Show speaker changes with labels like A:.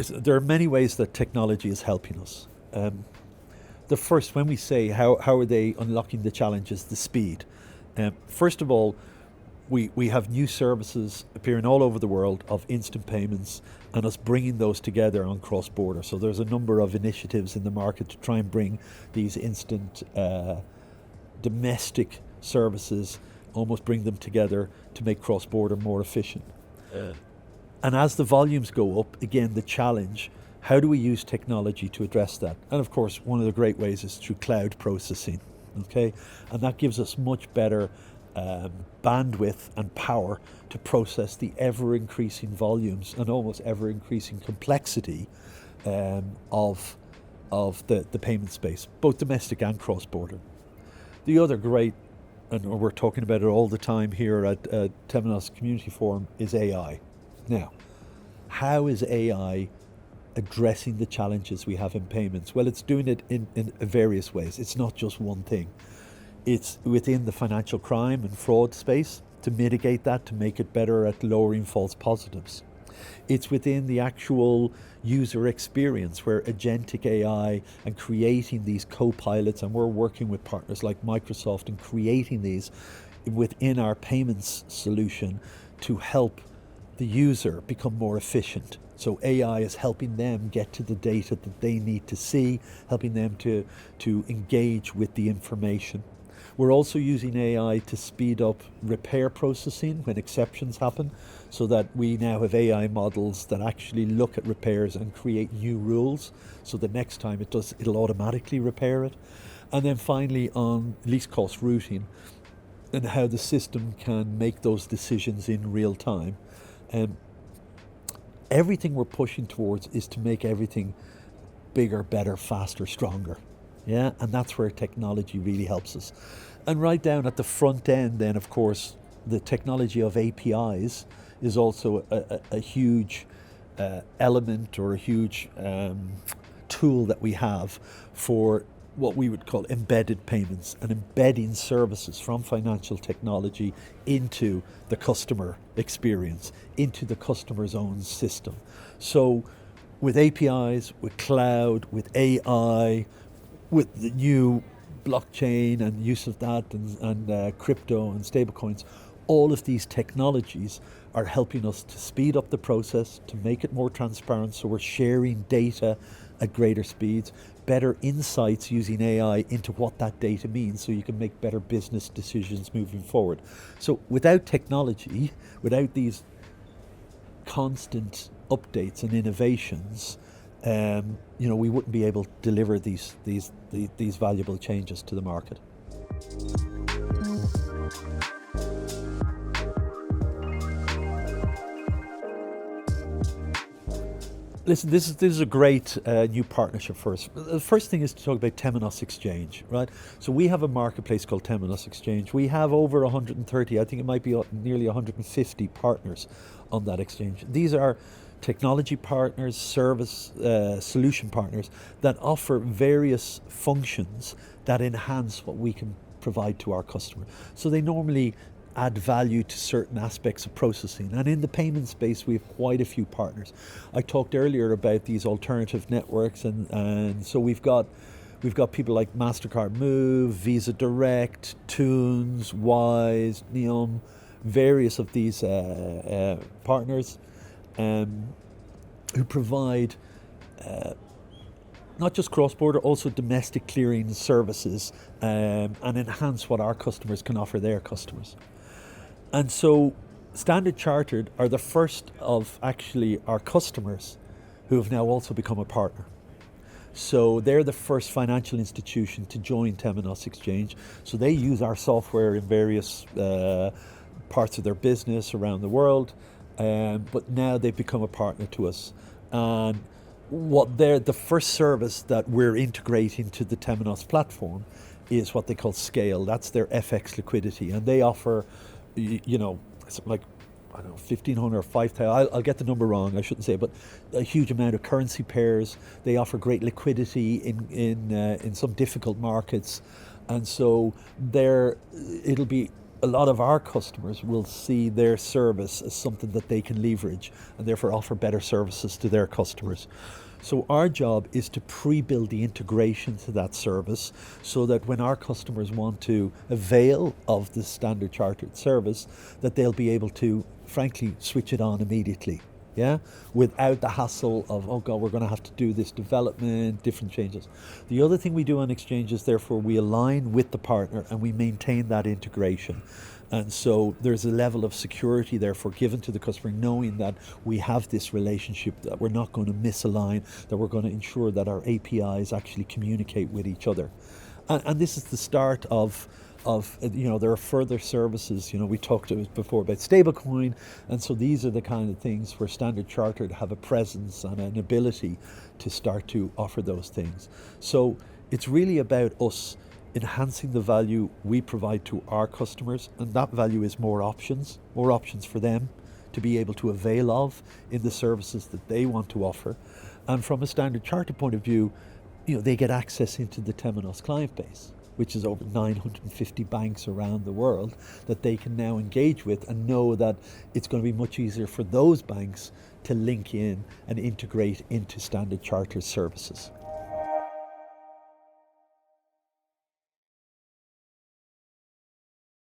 A: there are many ways that technology is helping us. The first, when we say how are they unlocking the challenges, the speed. First of all, we have new services appearing all over the world of instant payments and us bringing those together on cross-border. So there's a number of initiatives in the market to try and bring these instant domestic services, almost bring them together to make cross-border more efficient. And as the volumes go up, again, the challenge, how do we use technology to address that? And of course, one of the great ways is through cloud processing, okay? And that gives us much better bandwidth and power to process the ever-increasing volumes and almost ever-increasing complexity of the payment space, both domestic and cross-border. The other great, and we're talking about it all the time here at Temenos Community Forum, is AI. Now, how is AI addressing the challenges we have in payments? Well, it's doing it in various ways. It's not just one thing. It's within the financial crime and fraud space to mitigate that, to make it better at lowering false positives. It's within the actual user experience where agentic AI and creating these co-pilots, and we're working with partners like Microsoft and creating these within our payments solution to help the user become more efficient. So AI is helping them get to the data that they need to see, helping them to engage with the information. We're also using AI to speed up repair processing when exceptions happen, so that we now have AI models that actually look at repairs and create new rules, so the next time it'll automatically repair it. And then finally on least cost routing and how the system can make those decisions in real time. Everything we're pushing towards is to make everything bigger, better, faster, stronger. Yeah, and that's where technology really helps us. And right down at the front end then, of course, the technology of APIs is also a huge element or a huge tool that we have for what we would call embedded payments and embedding services from financial technology into the customer experience, into the customer's own system. So with APIs, with cloud, with AI, with the new blockchain and use of that and crypto and stablecoins, all of these technologies are helping us to speed up the process, to make it more transparent, so we're sharing data at greater speeds, better insights using AI into what that data means so you can make better business decisions moving forward. So without technology, without these constant updates and innovations, we wouldn't be able to deliver these valuable changes to the market. Listen, this is a great new partnership for us. The first thing is to talk about Temenos Exchange, right? So we have a marketplace called Temenos Exchange. We have over 130, I think it might be nearly 150 partners on that exchange. These are technology partners, service solution partners that offer various functions that enhance what we can provide to our customer. So they normally add value to certain aspects of processing. And in the payment space, we have quite a few partners. I talked earlier about these alternative networks, and so we've got people like MasterCard Move, Visa Direct, Tunes, Wise, Neom, various of these partners who provide not just cross-border, also domestic clearing services and enhance what our customers can offer their customers. And so Standard Chartered are the first of actually our customers who have now also become a partner. So they're the first financial institution to join Temenos Exchange. So they use our software in various parts of their business around the world, but now they've become a partner to us. And the first service that we're integrating to the Temenos platform is what they call Scale. That's their FX liquidity, and they offer, it's like, I don't know, 1,500 or 5,000. I'll get the number wrong, I shouldn't say, but a huge amount of currency pairs. They offer great liquidity in some difficult markets, and so it'll be a lot of our customers will see their service as something that they can leverage and therefore offer better services to their customers. So our job is to pre-build the integration to that service so that when our customers want to avail of the Standard Chartered service, that they'll be able to, frankly, switch it on immediately. Yeah, without the hassle of, oh God, we're going to have to do this development, different changes. The other thing we do on exchanges, therefore, we align with the partner and we maintain that integration. And so there's a level of security, therefore, given to the customer, knowing that we have this relationship, that we're not going to misalign, that we're going to ensure that our APIs actually communicate with each other. And this is the start of there are further services. We talked before about stablecoin, and so these are the kind of things where Standard Chartered have a presence and an ability to start to offer those things. So it's really about us enhancing the value we provide to our customers, and that value is more options for them to be able to avail of in the services that they want to offer. And from a Standard Chartered point of view, they get access into the Temenos client base, which is over 950 banks around the world that they can now engage with, and know that it's going to be much easier for those banks to link in and integrate into Standard Chartered services.